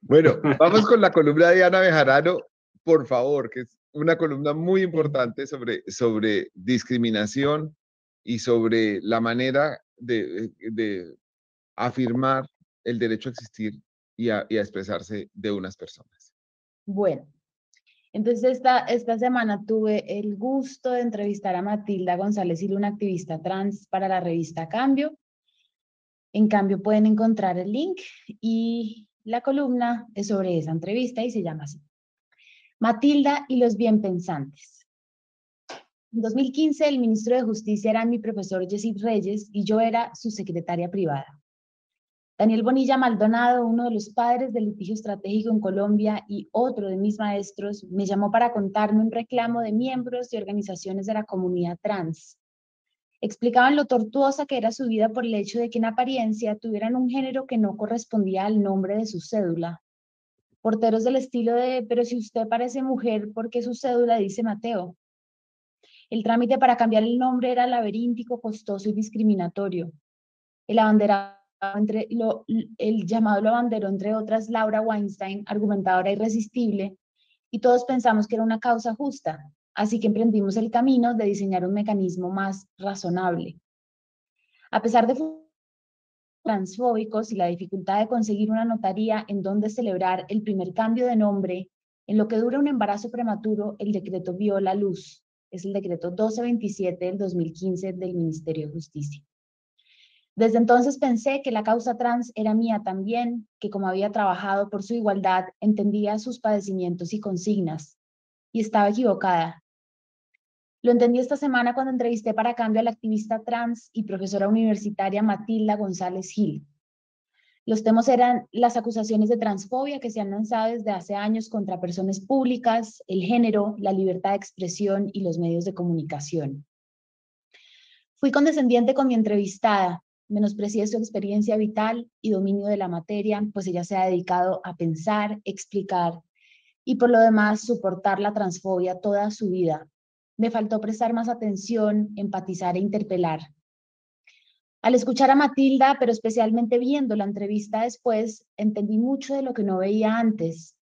Bueno, vamos con la columna de Diana Bejarano, por favor, que es una columna muy importante sobre discriminación y sobre la manera de afirmar el derecho a existir y a expresarse de unas personas. Bueno, entonces esta semana tuve el gusto de entrevistar a Matilda González Gil, una activista trans para la revista Cambio. En Cambio pueden encontrar el link y la columna es sobre esa entrevista y se llama así: Matilda y los bienpensantes. En 2015 el ministro de Justicia era mi profesor Yesip Reyes y yo era su secretaria privada. Daniel Bonilla Maldonado, uno de los padres del litigio estratégico en Colombia y otro de mis maestros, me llamó para contarme un reclamo de miembros y organizaciones de la comunidad trans. Explicaban lo tortuosa que era su vida por el hecho de que en apariencia tuvieran un género que no correspondía al nombre de su cédula. Porteros del estilo de, pero si usted parece mujer, ¿por qué su cédula dice Mateo? El trámite para cambiar el nombre era laberíntico, costoso y discriminatorio. El llamado lo abanderó, entre otras, Laura Weinstein, argumentadora irresistible, y todos pensamos que era una causa justa, así que emprendimos el camino de diseñar un mecanismo más razonable. A pesar de transfóbicos y la dificultad de conseguir una notaría en donde celebrar el primer cambio de nombre, en lo que dura un embarazo prematuro, el decreto vio la luz. Es el decreto 1227 del 2015 del Ministerio de Justicia. Desde entonces pensé que la causa trans era mía también, que como había trabajado por su igualdad, entendía sus padecimientos y consignas. Y estaba equivocada. Lo entendí esta semana cuando entrevisté para Cambio a la activista trans y profesora universitaria Matilda González Gil. Los temas eran las acusaciones de transfobia que se han lanzado desde hace años contra personas públicas, el género, la libertad de expresión y los medios de comunicación. Fui condescendiente con mi entrevistada, menosprecié su experiencia vital y dominio de la materia, pues ella se ha dedicado a pensar, explicar y por lo demás soportar la transfobia toda su vida. Me faltó prestar más atención, empatizar e interpelar. Al escuchar a Matilda, pero especialmente viendo la entrevista después, entendí mucho de lo que no veía antes.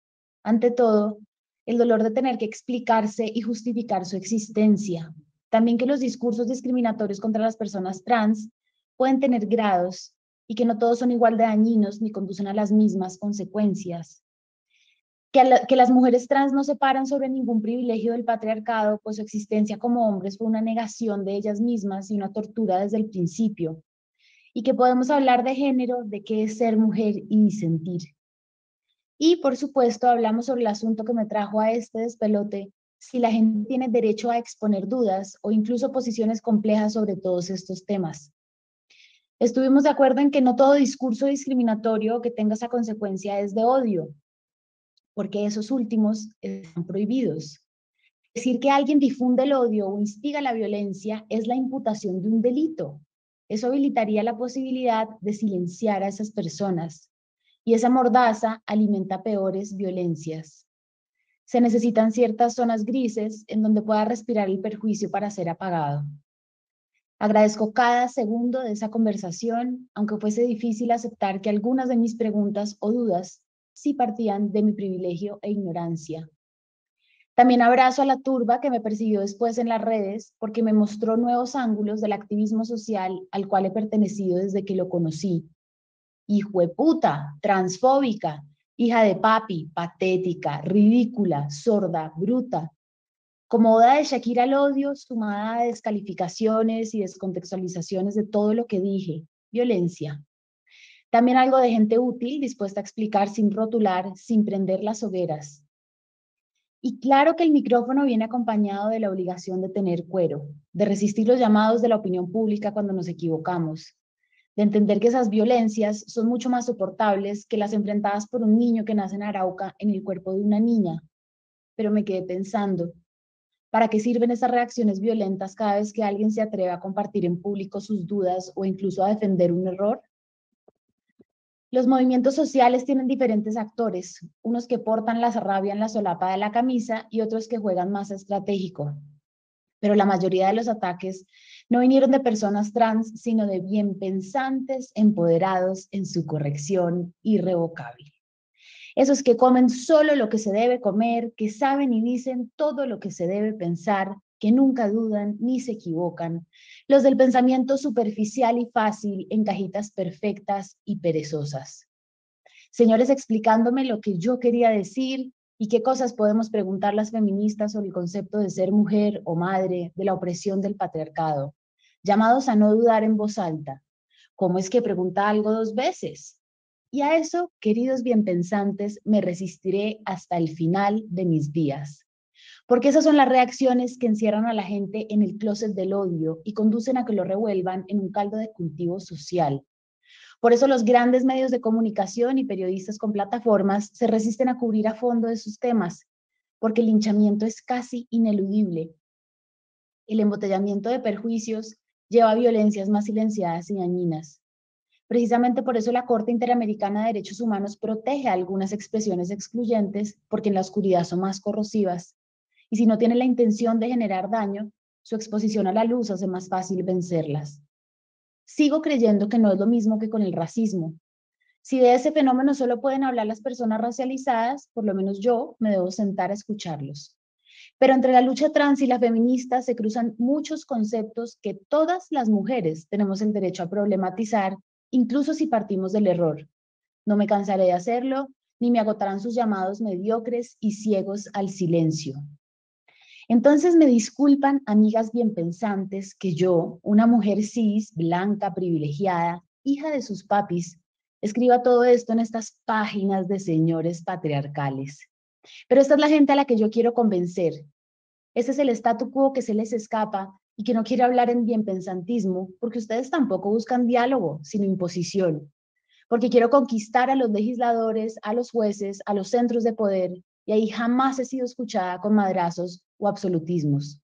Ante todo, el dolor de tener que explicarse y justificar su existencia. También que los discursos discriminatorios contra las personas trans pueden tener grados y que no todos son igual de dañinos ni conducen a las mismas consecuencias. Que las mujeres trans no se paran sobre ningún privilegio del patriarcado, pues su existencia como hombres fue una negación de ellas mismas y una tortura desde el principio. Y que podemos hablar de género, de qué es ser mujer y disentir. Y, por supuesto, hablamos sobre el asunto que me trajo a este despelote, si la gente tiene derecho a exponer dudas o incluso posiciones complejas sobre todos estos temas. Estuvimos de acuerdo en que no todo discurso discriminatorio que tenga esa consecuencia es de odio, porque esos últimos están prohibidos. Decir que alguien difunde el odio o instiga la violencia es la imputación de un delito. Eso habilitaría la posibilidad de silenciar a esas personas. Y esa mordaza alimenta peores violencias. Se necesitan ciertas zonas grises en donde pueda respirar el perjuicio para ser apagado. Agradezco cada segundo de esa conversación, aunque fuese difícil aceptar que algunas de mis preguntas o dudas sí partían de mi privilegio e ignorancia. También abrazo a la turba que me persiguió después en las redes porque me mostró nuevos ángulos del activismo social al cual he pertenecido desde que lo conocí. Hijueputa, transfóbica, hija de papi, patética, ridícula, sorda, bruta. Como oda de Shakira al odio, sumada a descalificaciones y descontextualizaciones de todo lo que dije. Violencia. También algo de gente útil, dispuesta a explicar sin rotular, sin prender las hogueras. Y claro que el micrófono viene acompañado de la obligación de tener cuero, de resistir los llamados de la opinión pública cuando nos equivocamos, de entender que esas violencias son mucho más soportables que las enfrentadas por un niño que nace en Arauca en el cuerpo de una niña. Pero me quedé pensando, ¿para qué sirven esas reacciones violentas cada vez que alguien se atreve a compartir en público sus dudas o incluso a defender un error? Los movimientos sociales tienen diferentes actores, unos que portan la rabia en la solapa de la camisa y otros que juegan más estratégico. Pero la mayoría de los ataques no vinieron de personas trans, sino de bien pensantes, empoderados en su corrección irrevocable. Esos que comen solo lo que se debe comer, que saben y dicen todo lo que se debe pensar, que nunca dudan ni se equivocan. Los del pensamiento superficial y fácil en cajitas perfectas y perezosas. Señores explicándome lo que yo quería decir y qué cosas podemos preguntar las feministas sobre el concepto de ser mujer o madre, de la opresión del patriarcado. Llamados a no dudar en voz alta. ¿Cómo es que pregunta algo dos veces? Y a eso, queridos bienpensantes, me resistiré hasta el final de mis días. Porque esas son las reacciones que encierran a la gente en el closet del odio y conducen a que lo revuelvan en un caldo de cultivo social. Por eso los grandes medios de comunicación y periodistas con plataformas se resisten a cubrir a fondo de sus temas, porque el linchamiento es casi ineludible. El embotellamiento de perjuicios lleva a violencias más silenciadas y dañinas. Precisamente por eso la Corte Interamericana de Derechos Humanos protege a algunas expresiones excluyentes, porque en la oscuridad son más corrosivas. Y si no tienen la intención de generar daño, su exposición a la luz hace más fácil vencerlas. Sigo creyendo que no es lo mismo que con el racismo. Si de ese fenómeno solo pueden hablar las personas racializadas, por lo menos yo me debo sentar a escucharlos. Pero entre la lucha trans y la feminista se cruzan muchos conceptos que todas las mujeres tenemos el derecho a problematizar, incluso si partimos del error. No me cansaré de hacerlo, ni me agotarán sus llamados mediocres y ciegos al silencio. Entonces me disculpan, amigas bien pensantes, que yo, una mujer cis, blanca, privilegiada, hija de sus papis, escriba todo esto en estas páginas de señores patriarcales. Pero esta es la gente a la que yo quiero convencer. Ese es el statu quo que se les escapa y que no quiere hablar en bienpensantismo, porque ustedes tampoco buscan diálogo, sino imposición. Porque quiero conquistar a los legisladores, a los jueces, a los centros de poder, y ahí jamás he sido escuchada con madrazos o absolutismos.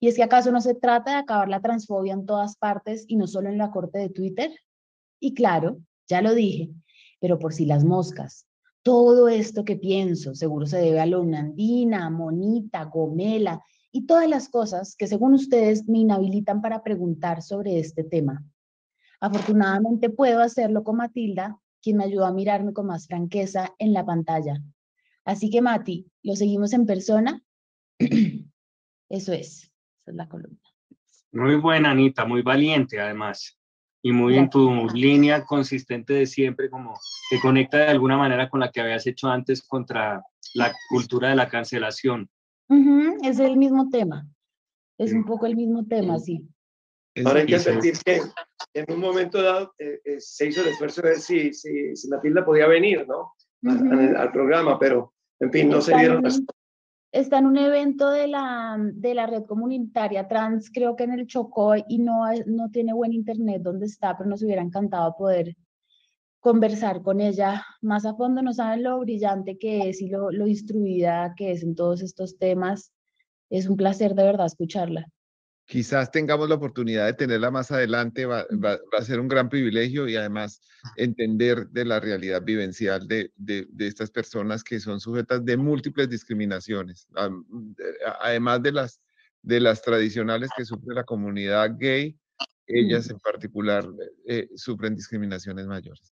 ¿Y es que acaso no se trata de acabar la transfobia en todas partes y no solo en la corte de Twitter? Y claro, ya lo dije, pero por si las moscas, todo esto que pienso seguro se debe a lo Nandina, Monita, Gomela y todas las cosas que según ustedes me inhabilitan para preguntar sobre este tema. Afortunadamente puedo hacerlo con Matilda, quien me ayudó a mirarme con más franqueza en la pantalla. Así que Mati, ¿lo seguimos en persona? Eso es, esa es la columna. Muy buena, Anita, muy valiente además, y muy en tu línea consistente de siempre, como que conecta de alguna manera con la que habías hecho antes contra la cultura de la cancelación. Es el mismo tema, es un poco el mismo tema, sí. Ahora hay que advertir que en un momento dado se hizo el esfuerzo de ver si Matilda podía venir, ¿no? Al programa, pero en fin, no se dieron las... Está en un evento de la red comunitaria trans, creo que en el Chocó, y no tiene buen internet donde está, pero nos hubiera encantado poder conversar con ella más a fondo. No saben lo brillante que es y lo instruida que es en todos estos temas. Es un placer de verdad escucharla. Quizás tengamos la oportunidad de tenerla más adelante, va a ser un gran privilegio y además entender de la realidad vivencial de estas personas que son sujetas de múltiples discriminaciones, además de las tradicionales que sufre la comunidad gay, ellas en particular sufren discriminaciones mayores.